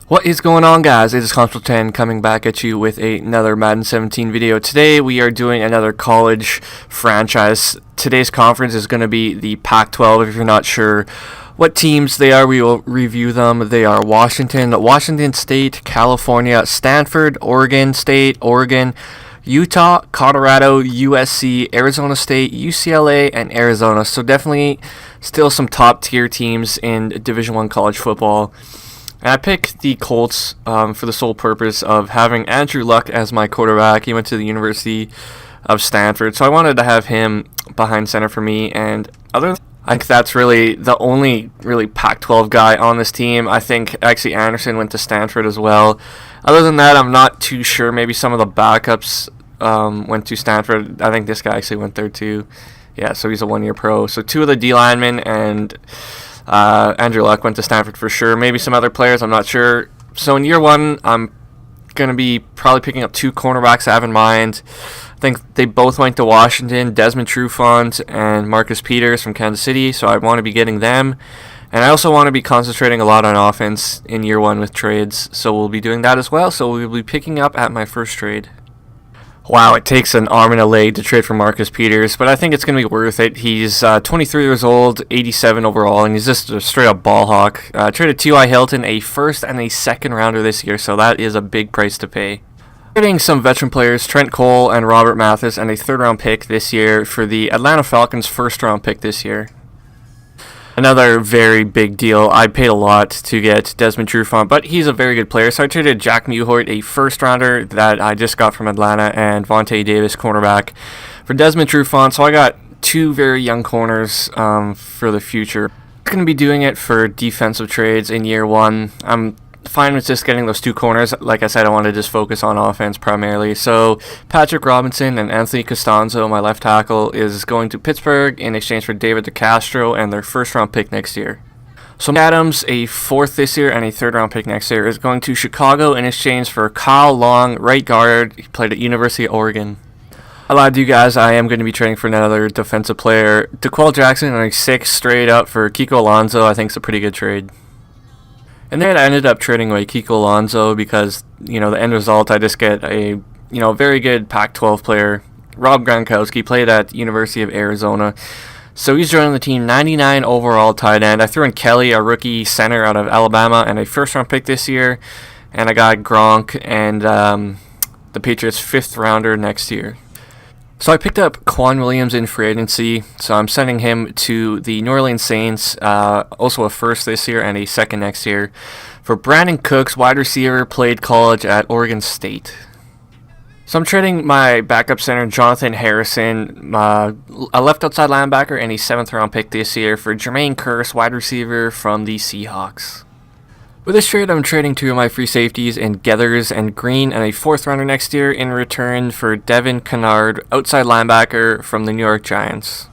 What is going on, guys? It is Console 10 coming back at you with another Madden 17 video. Today we are doing another college franchise. Today's conference is going to be the Pac-12. If you're not sure what teams they are, we will review them. They are Washington State, California, Stanford, Oregon State, Oregon, Utah, Colorado, USC, Arizona State, UCLA, and Arizona. So definitely still some top tier teams in Division I college football. And I picked the Colts for the sole purpose of having Andrew Luck as my quarterback. He went to the University of Stanford, so I wanted to have him behind center for me. And I think that's really the only really Pac-12 guy on this team. I think actually Anderson went to Stanford as well. Other than that, I'm not too sure. Maybe some of the backups went to Stanford. I think this guy actually went there too. Yeah, so he's a one-year pro. So two of the D linemen and Andrew Luck went to Stanford for sure. Maybe some other players, I'm not sure. So in year one, I'm going to be probably picking up two cornerbacks I have in mind. I think they both went to Washington, Desmond Trufant and Marcus Peters from Kansas City, so I want to be getting them. And I also want to be concentrating a lot on offense in year one with trades, so we'll be doing that as well. So we'll be picking up at my first trade. Wow, it takes an arm and a leg to trade for Marcus Peters, but I think it's going to be worth it. He's 23 years old, 87 overall, and he's just a straight-up ball hawk. Traded T.Y. Hilton, a first and a second rounder this year, so that is a big price to pay. Trading some veteran players, Trent Cole and Robert Mathis, and a third-round pick this year for the Atlanta Falcons' first-round pick this year. Another very big deal. I paid a lot to get Desmond Trufant, but he's a very good player. So I traded Jack Mewhort, a first-rounder that I just got from Atlanta, and Vontae Davis, cornerback, for Desmond Trufant. So I got two very young corners for the future. I'm going to be doing it for defensive trades in year one. I'm fine with just getting those two corners. Like I said, I want to just focus on offense primarily. So Patrick Robinson and Anthony Costanzo, my left tackle, is going to Pittsburgh in exchange for David DeCastro and their first-round pick next year. So Adams, a fourth this year and a third-round pick next year, is going to Chicago in exchange for Kyle Long, right guard. He played at University of Oregon. I lied to you guys. I am going to be trading for another defensive player. DeQuell Jackson on a 6 straight up for Kiko Alonso. I think it's a pretty good trade. And then I ended up trading away Kiko Alonso because, the end result, I just get a, very good Pac-12 player. Rob Gronkowski played at University of Arizona. So he's joining the team, 99 overall tight end. I threw in Kelly, a rookie center out of Alabama, and a first-round pick this year. And I got Gronk and the Patriots' 5th rounder next year. So I picked up Quan Williams in free agency, so I'm sending him to the New Orleans Saints, also a first this year and a second next year. For Brandon Cooks, wide receiver, played college at Oregon State. So I'm trading my backup center, Jonathan Harrison, a left outside linebacker, and a 7th round pick this year for Jermaine Kearse, wide receiver from the Seahawks. With this trade, I'm trading two of my free safeties in Geathers and Green and a 4th rounder next year in return for Devin Kennard, outside linebacker from the New York Giants.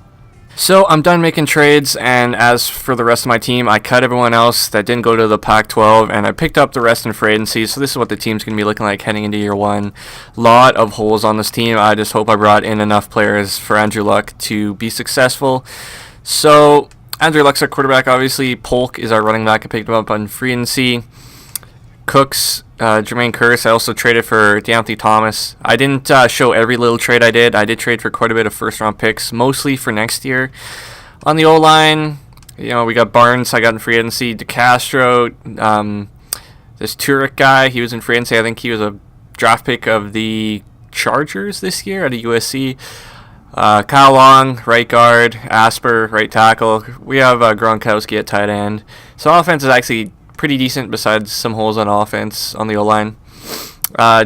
So I'm done making trades, and as for the rest of my team, I cut everyone else that didn't go to the Pac-12, and I picked up the rest in free agency. So this is what the team's going to be looking like heading into year one. Lot of holes on this team. I just hope I brought in enough players for Andrew Luck to be successful. So Andrew Luck's our quarterback, obviously. Polk is our running back. I picked him up on free agency. Cooks, Jermaine Kearse. I also traded for Deontay Thomas. I didn't show every little trade I did. I did trade for quite a bit of first-round picks, mostly for next year. On the O-line, we got Barnes. I got in free agency. DeCastro, this Turek guy, he was in free agency. I think he was a draft pick of the Chargers this year out of USC. Kyle Long, right guard. Asper, right tackle. We have Gronkowski at tight end. So offense is actually pretty decent besides some holes on offense on the O-line.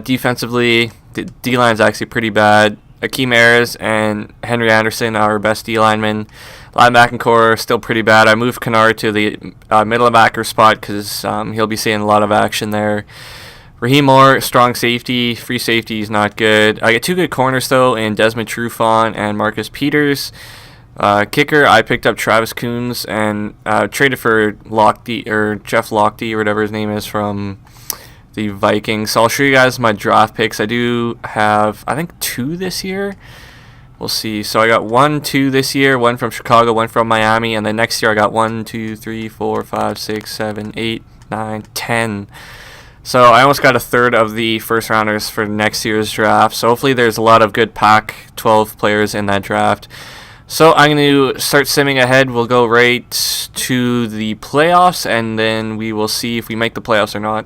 Defensively, the D-line is actually pretty bad. Akeem Ayers and Henry Anderson are our best D-linemen. Linebacking core still pretty bad. I moved Kennard to the middle linebacker spot because he'll be seeing a lot of action there. Raheem Moore, strong safety. Free safety is not good. I get two good corners, though, in Desmond Trufant and Marcus Peters. Kicker, I picked up Travis Coons and traded for Jeff Lochte, or whatever his name is, from the Vikings. So I'll show you guys my draft picks. I do have, I think, 2 this year. We'll see. So I got 1, 2 this year, 1 from Chicago, 1 from Miami, and then next year I got 1, 2, 3, 4, 5, 6, 7, 8, 9, 10 So I almost got a third of the first rounders for next year's draft. So hopefully there's a lot of good Pac-12 players in that draft. So I'm going to start simming ahead. We'll go right to the playoffs, and then we will see if we make the playoffs or not.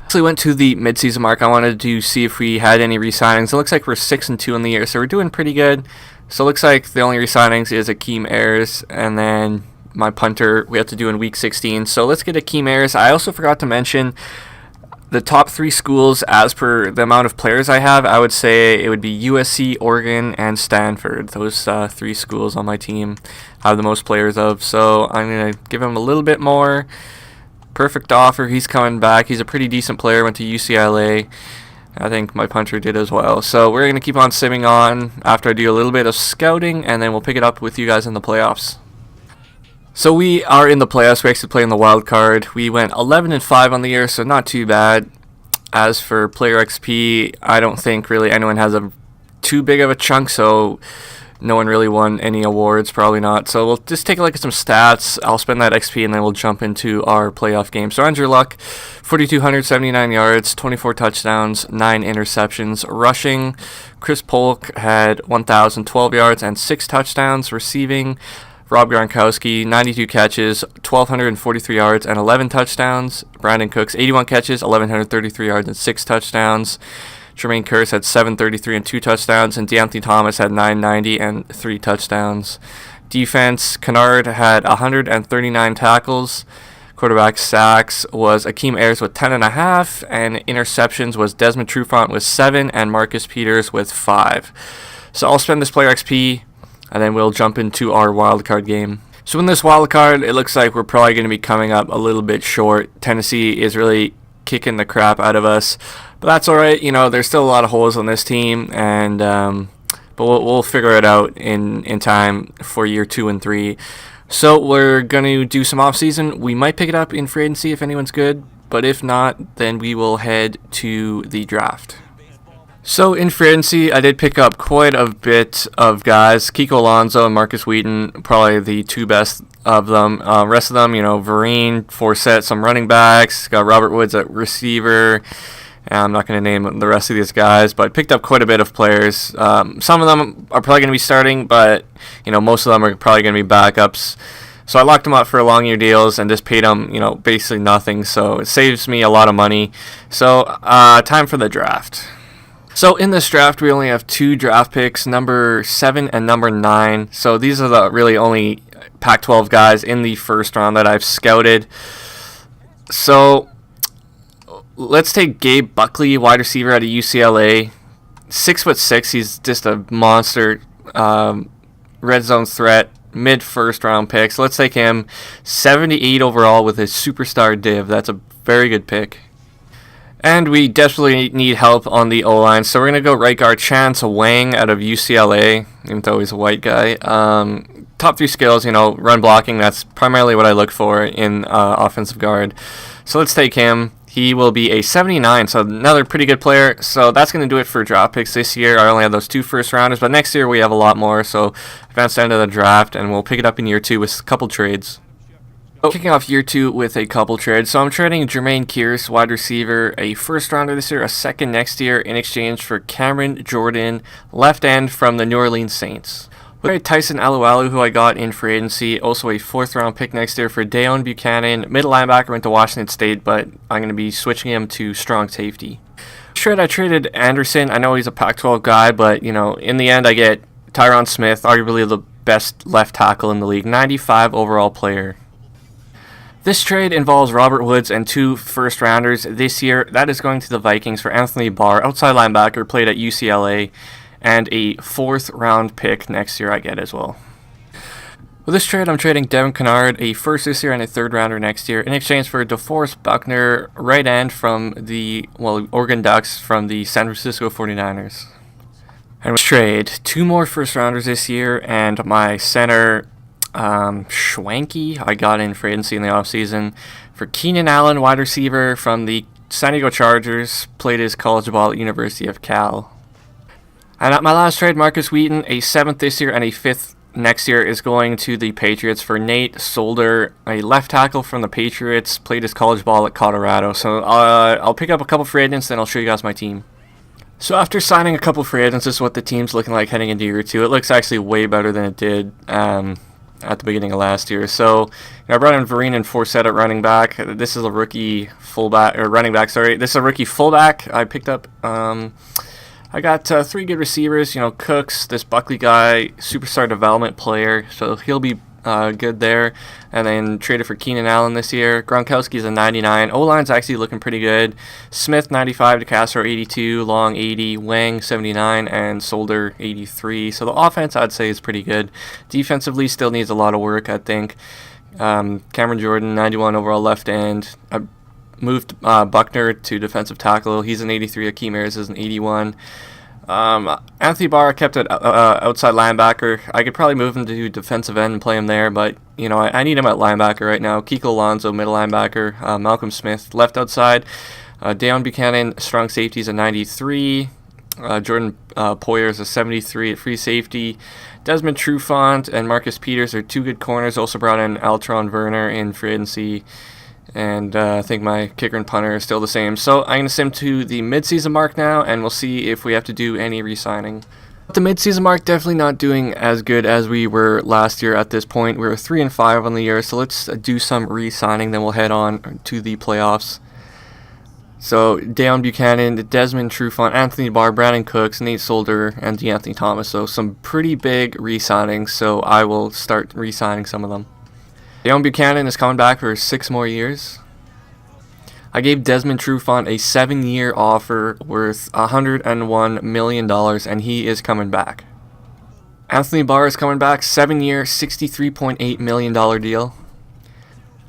Actually went to the midseason mark. I wanted to see if we had any re-signings. It looks like we're 6-2 in the year, so we're doing pretty good. So it looks like the only re-signings is Akeem Ayers, and then my punter we have to do in week 16. So let's get Akeem Ayers. I also forgot to mention the top 3 schools as per the amount of players I have. I would say it would be USC, Oregon, and Stanford. Those 3 schools on my team have the most players of. So I'm going to give him a little bit more. Perfect offer. He's coming back. He's a pretty decent player. Went to UCLA. I think my punter did as well. So we're going to keep on simming on after I do a little bit of scouting, and then we'll pick it up with you guys in the playoffs. So we are in the playoffs. We actually play in the wild card. We went 11-5 on the year, so not too bad. As for player XP, I don't think really anyone has a too big of a chunk, so no one really won any awards, probably not. So we'll just take a look at some stats. I'll spend that XP, and then we'll jump into our playoff game. So Andrew Luck, 4,279 yards, 24 touchdowns, 9 interceptions. Rushing, Chris Polk had 1,012 yards and 6 touchdowns. Receiving, Rob Gronkowski, 92 catches, 1,243 yards, and 11 touchdowns. Brandon Cooks, 81 catches, 1,133 yards, and 6 touchdowns. Jermaine Kearse had 733 and 2 touchdowns, and Deontay Thomas had 990 and 3 touchdowns. Defense, Kennard had 139 tackles. Quarterback sacks was Akeem Ayers with 10.5, and interceptions was Desmond Trufant with 7, and Marcus Peters with 5. So I'll spend this player XP, and then we'll jump into our wildcard game. So in this wildcard, it looks like we're probably going to be coming up a little bit short. Tennessee is really kicking the crap out of us, but that's all right. You know, there's still a lot of holes on this team, and but we'll figure it out in time for year 2 and 3. So we're going to do some off-season. We might pick it up in free agency if anyone's good, but if not, then we will head to the draft. So in free agency, I did pick up quite a bit of guys. Kiko Alonso and Marcus Wheaton, probably the 2 best of them. Rest of them, you know, Vereen, Forsett, some running backs. Got Robert Woods at receiver. I'm not going to name the rest of these guys, but picked up quite a bit of players. Some of them are probably going to be starting, but you know, most of them are probably going to be backups. So I locked them up for long year deals and just paid them, you know, basically nothing. So it saves me a lot of money. So time for the draft. So in this draft, we only have 2 draft picks, number 7 and number 9. So these are the really only Pac-12 guys in the first round that I've scouted. So let's take Gabe Buckley, wide receiver out of UCLA. 6'6", he's just a monster, red zone threat, mid-first round pick. So let's take him. 78 overall with his superstar div. That's a very good pick. And we desperately need help on the O-line, so we're going to go right guard Chance Wang out of UCLA, even though he's a white guy. Top 3 skills, you know, run blocking, that's primarily what I look for in offensive guard. So let's take him. He will be a 79, so another pretty good player. So that's going to do it for draft picks this year. I only have those 2 first rounders, but next year we have a lot more, so advance down to the draft, and we'll pick it up in year 2 with a couple trades. Kicking off year 2 with a couple trades. So I'm trading Jermaine Kearse, wide receiver, a first rounder this year, a second next year, in exchange for Cameron Jordan, left end from the New Orleans Saints. We trade Tyson Alualu, who I got in free agency, also a 4th round pick next year for Dayon Buchanan, middle linebacker, went to Washington State, but I'm going to be switching him to strong safety. Trade, I traded Anderson. I know he's a Pac-12 guy, but you know, in the end I get Tyron Smith, arguably the best left tackle in the league, 95 overall player. This trade involves Robert Woods and 2 first rounders this year. That is going to the Vikings for Anthony Barr, outside linebacker, played at UCLA, and a 4th round pick next year I get as well. With this trade, I'm trading Devin Kennard, a 1st this year and a 3rd rounder next year, in exchange for DeForest Buckner, right end from the Oregon Ducks from the San Francisco 49ers. And with this trade, 2 more first rounders this year, and my center Schwanke I got in free agency in the offseason for Keenan Allen, wide receiver from the San Diego Chargers, played his college ball at University of Cal. And at my last trade, Marcus Wheaton, a 7th this year and a 5th next year is going to the Patriots for Nate Solder, a left tackle from the Patriots, played his college ball at Colorado. So I'll pick up a couple free agents, then I'll show you guys my team. So after signing a couple free agents, this is what the team's looking like heading into year 2. It looks actually way better than it did at the beginning of last year. So I brought in Vereen and Forsett at running back. This is a rookie fullback, or running back, sorry. This is a rookie fullback. I picked up, I got 3 good receivers. Cooks, this Buckley guy, superstar development player, so he'll be good there. And then traded for Keenan Allen this year. Gronkowski's a 99. O-line's actually looking pretty good. Smith 95, DeCastro 82, Long 80, Wang 79, and Solder 83. So the offense I'd say is pretty good. Defensively still needs a lot of work, I think. Cameron Jordan 91 overall left end. I moved Buckner to defensive tackle. He's an 83. Akeem Ayers is an 81. Anthony Barr kept it outside linebacker. I could probably move him to defensive end and play him there, but I need him at linebacker right now. Kiko Alonso, middle linebacker. Malcolm Smith, left outside. Deion Buchanan, strong safety, is a 93. Jordan Poyer is a 73 at free safety. Desmond Trufant and Marcus Peters are 2 good corners. Also brought in Altron Werner in free agency. And I think my kicker and punter are still the same. So I'm going to sim to the midseason mark now, and we'll see if we have to do any re-signing. The midseason mark, definitely not doing as good as we were last year at this point. We were 3-5 on the year, so let's do some re-signing, then we'll head on to the playoffs. So Deion Buchanan, Desmond Trufant, Anthony Barr, Brandon Cooks, Nate Solder, and DeAnthony Thomas. So some pretty big re-signings, so I will start re-signing some of them. Deion Buchanan is coming back for 6 more years. I gave Desmond Trufant a 7-year offer worth $101 million, and he is coming back. Anthony Barr is coming back, 7-year, $63.8 million deal.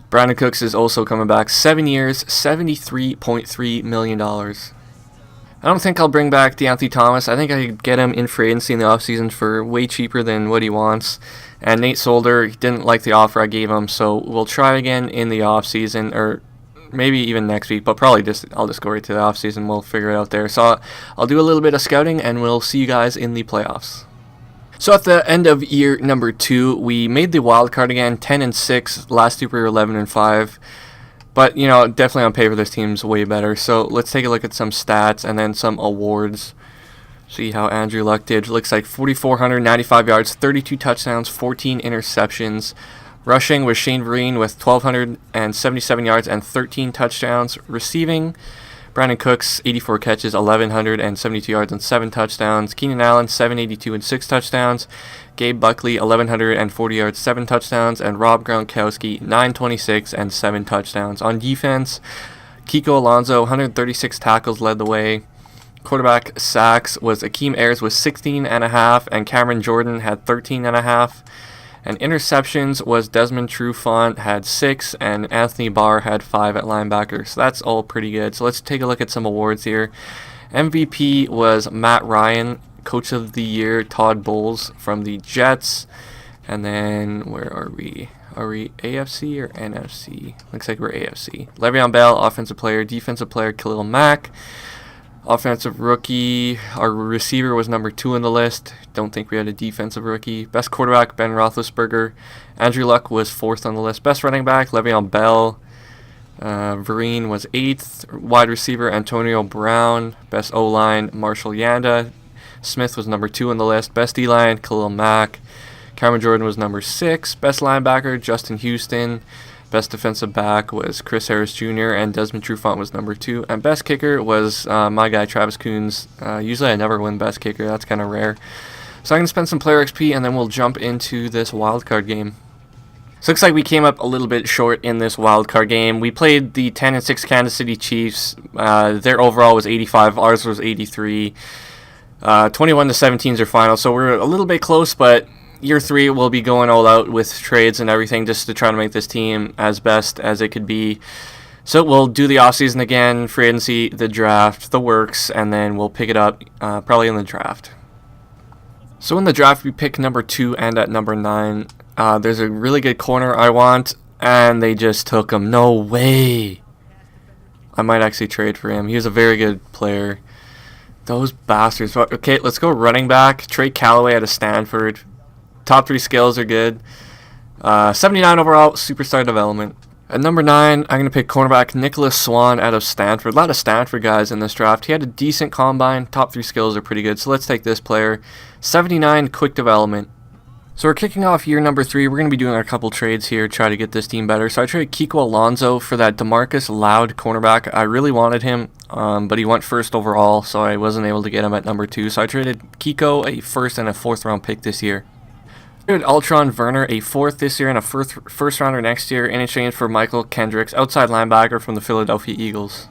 Brandon Cooks is also coming back, 7 years, $73.3 million. I don't think I'll bring back DeAnthony Thomas. I think I could get him in free agency in the offseason for way cheaper than what he wants. And Nate Solder, he didn't like the offer I gave him, so we'll try again in the offseason, or maybe even next week, but probably I'll just go right to the offseason. We'll figure it out there. So I'll do a little bit of scouting, and we'll see you guys in the playoffs. So at the end of year number 2, we made the wild card again, 10-6. Last year we were 11-5. But, definitely on paper this team's way better. So let's take a look at some stats and then some awards. See how Andrew Luck did. Looks like 4,495 yards, 32 touchdowns, 14 interceptions. Rushing was Shane Vereen with 1,277 yards and 13 touchdowns. Receiving, Brandon Cooks, 84 catches, 1,172 yards and 7 touchdowns. Keenan Allen, 782 and 6 touchdowns. Gabe Buckley, 1,140 yards, 7 touchdowns. And Rob Gronkowski, 926 and 7 touchdowns. On defense, Kiko Alonso, 136 tackles, led the way. Quarterback sacks was Akeem Ayers with 16.5, and Cameron Jordan had 13.5. And interceptions was Desmond Trufant had 6, and Anthony Barr had 5 at linebacker. So that's all pretty good. So let's take a look at some awards here. MVP was Matt Ryan. Coach of the Year, Todd Bowles from the Jets. And then, where are we? Are we AFC or NFC? Looks like we're AFC. Le'Veon Bell, Offensive Player. Defensive Player, Khalil Mack. Offensive Rookie, our receiver was number 2 on the list. Don't think we had a defensive rookie. Best Quarterback, Ben Roethlisberger. Andrew Luck was 4th on the list. Best Running Back, Le'Veon Bell. Vereen was 8th. Wide Receiver, Antonio Brown. Best O-Line, Marshall Yanda. Smith was number 2 on the list. Best D-Line, Khalil Mack. Cameron Jordan was number 6. Best Linebacker, Justin Houston. Best defensive back was Chris Harris Jr. and Desmond Trufant was number 2. And best kicker was my guy, Travis Coons. Usually I never win best kicker. That's kind of rare. So I'm going to spend some player XP and then we'll jump into this wildcard game. So it looks like we came up a little bit short in this wildcard game. We played the 10-6 Kansas City Chiefs. Their overall was 85. Ours was 83. 21-17 is our final. So we're a little bit close, but year 3 we'll be going all out with trades and everything just to try to make this team as best as it could be. So we'll do the offseason again, free agency, the draft, the works, and then we'll pick it up probably in the draft. So in the draft we pick number 2 and at number 9. There's a really good corner I want, and they just took him. No way. I might actually trade for him. He was a very good player. Those bastards. Okay, let's go running back. Trey Callaway out of Stanford. top 3 skills are good. 79 overall, superstar development. At number 9, I'm going to pick cornerback Nicholas Swan out of Stanford. A lot of Stanford guys in this draft. He had a decent combine. Top 3 skills are pretty good. So let's take this player. 79 quick development. So we're kicking off year number 3. We're going to be doing a couple trades here, try to get this team better. So I traded Kiko Alonso for that DeMarcus Loud cornerback. I really wanted him, but he went first overall, so I wasn't able to get him at number 2. So I traded Kiko a first and a 4th round pick this year. I traded Altron Werner a 4th this year and a first rounder next year in exchange for Michael Kendricks, outside linebacker from the Philadelphia Eagles.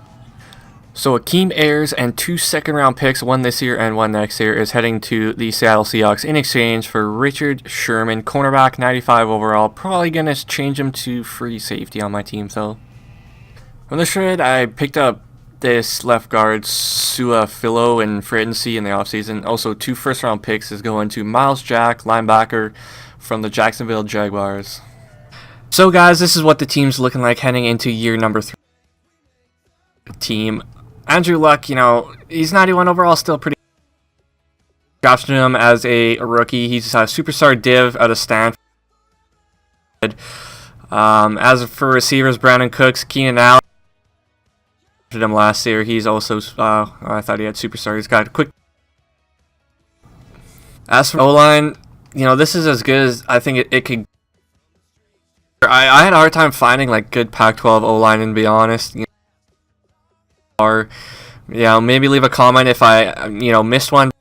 So Akeem Ayers and 2 second-round picks, one this year and one next year, is heading to the Seattle Seahawks in exchange for Richard Sherman, cornerback, 95 overall. Probably going to change him to free safety on my team, though. On the trade, I picked up this left guard, Sua Philo, in free agency in the offseason. Also, 2 first-round picks is going to Miles Jack, linebacker from the Jacksonville Jaguars. So, guys, this is what the team's looking like heading into year number 3. Team. Andrew Luck, you know, he's 91 overall, still pretty. Drafted him as a rookie. He's a superstar div out of Stanford. As for receivers, Brandon Cooks, Keenan Allen. Drafted him last year. He's also, I thought he had superstar. He's got a quick. As for O-line, you know, this is as good as I think it could. I had a hard time finding like good Pac-12 O-line, and to be honest. You know, or maybe leave a comment if I missed one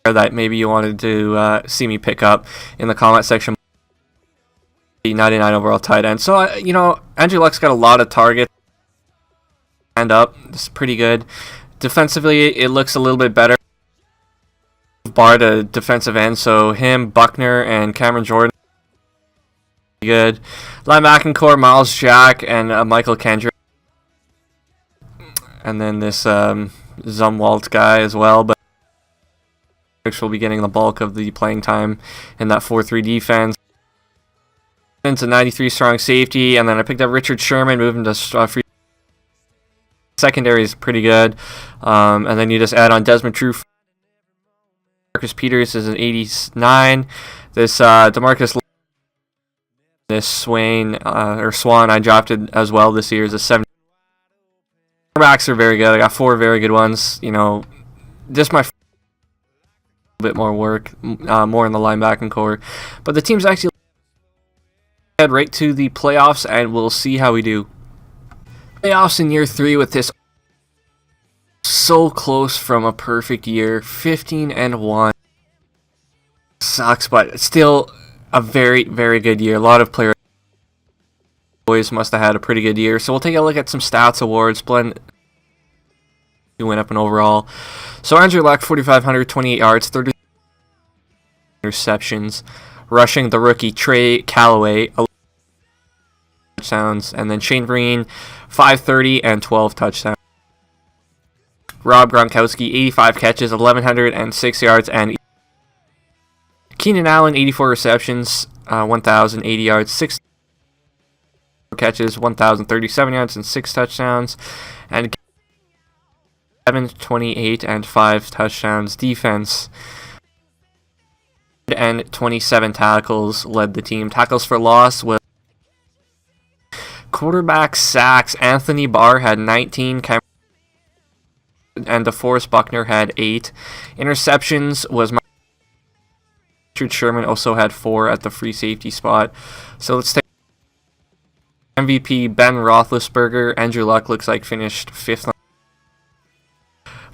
that maybe you wanted to see me pick up in the comment section. 99 overall tight end. So Andrew Luck's got a lot of targets. Stand up, it's pretty good. Defensively, it looks a little bit better. Bar to defensive end, so him, Buckner, and Cameron Jordan. Good. Linebacking core, Miles Jack and Michael Kendrick. And then this Zumwalt guy as well, but will be getting the bulk of the playing time in that 4-3 defense. Into 93 strong safety, and then I picked up Richard Sherman, moving to free. Secondary is pretty good, and then you just add on Desmond True. Marcus Peters is an 89. This DeMarcus, this Swan I drafted as well this year is a 70. Quarterbacks are very good. I got 4 very good ones. You know, just my a bit more work, more in the linebacking core. But the team's actually head right to the playoffs, and we'll see how we do. Playoffs in year 3 with this so close from a perfect year. 15-1 sucks, but still a very, very good year. A lot of players. Boys must have had a pretty good year. So we'll take a look at some stats awards. Blend went up in overall. So Andrew Luck, 4,500, 28 yards, 30 interceptions. Rushing, the rookie Trey Callaway, 11 touchdowns. And then Shane Vereen, 530 and 12 touchdowns. Rob Gronkowski, 85 catches, 1,106 yards. And Keenan Allen, 84 receptions, 1,080 yards, 6 catches, 1,037 yards, and 6 touchdowns. And 28 and 5 touchdowns. Defense and 27 tackles led the team. Tackles for loss was quarterback sacks. Anthony Barr had 19, and DeForest Buckner had 8. Interceptions was Richard Sherman also had 4 at the free safety spot. So let's take MVP Ben Roethlisberger. Andrew Luck looks like finished 5th.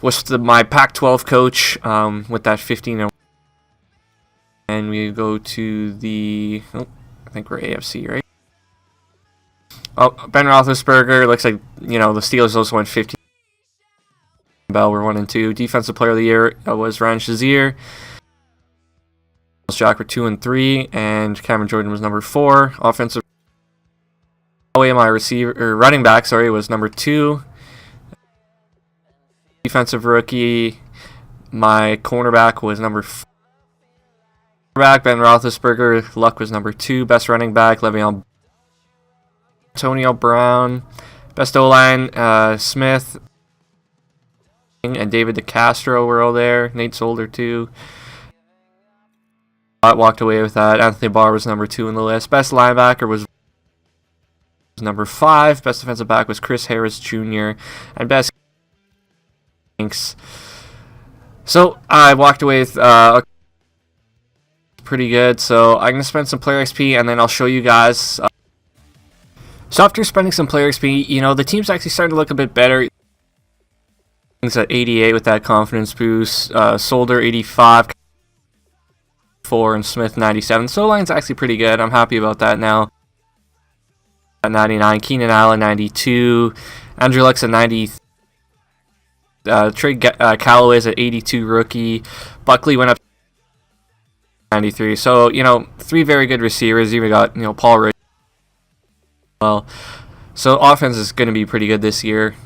Was my Pac-12 coach with that 15. And we go to the, I think we're AFC, right? Oh, Ben Roethlisberger looks like, the Steelers also went 15. Bell were 1 and 2. Defensive Player of the Year was Ryan Shazier. Jack were 2 and 3, and Cameron Jordan was number 4. Offensive. My running back, was number 2. Defensive rookie, my cornerback was number 4. Quarterback, Ben Roethlisberger. Luck was number 2. Best running back, Le'Veon Antonio Brown. Best O-line, Smith and David DeCastro were all there. Nate Solder too. I walked away with that. Anthony Barr was number 2 in the list. Best linebacker was number 5. Best defensive back was Chris Harris Jr. And best thanks. So I walked away with pretty good. So I'm gonna spend some player XP and then I'll show you guys. So after spending some player XP, you know, the team's actually starting to look a bit better. Things at 88 with that confidence boost. Solder 85, 4, and Smith 97. So line's actually pretty good. I'm happy about that now. At 99, Keenan Allen 92, Andrew Luck's at 90. Trey Callaway's at 82 rookie. Buckley went up to 93. So, you know, 3 very good receivers. Even got, you know, Paul Rich. Well, so offense is going to be pretty good this year.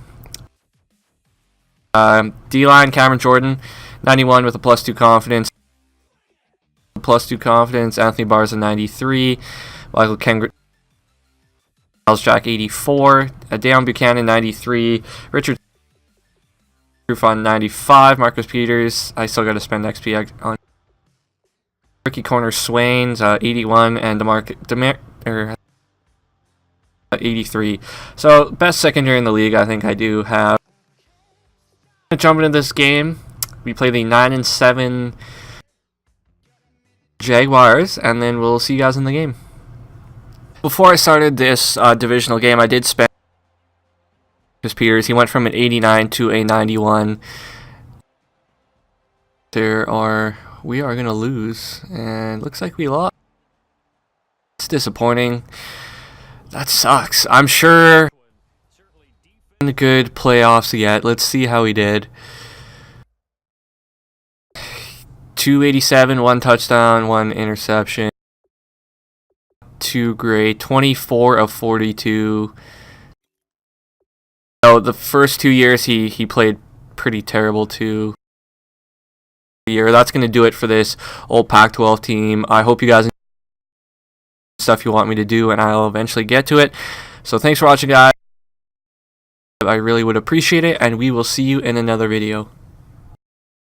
D-line, Cameron Jordan, 91 with a +2 confidence. +2 confidence. Anthony Barr's a 93. Michael Ken Miles Jack 84. Deion Buchanan 93. Richard on 95. Marcus Peters. I still got to spend XP on rookie corner Swain's 81 and Demar 83. So best secondary in the league. I think I do have. Jumping into this game, we play the 9-7 Jaguars, and then we'll see you guys in the game. Before I started this divisional game, I did spend Marcus Peters. He went from an 89 to a 91. We are gonna lose, and looks like we lost. It's disappointing. That sucks. I'm sure in the good playoffs yet. Let's see how he did. 287, 1 touchdown, 1 interception. 2 great. 24 of 42. So the first 2 years he played pretty terrible too. That's going to do it for this old Pac-12 team. I hope you guys enjoy stuff you want me to do, and I'll eventually get to it. So thanks for watching, guys. I really would appreciate it, and we will see you in another video.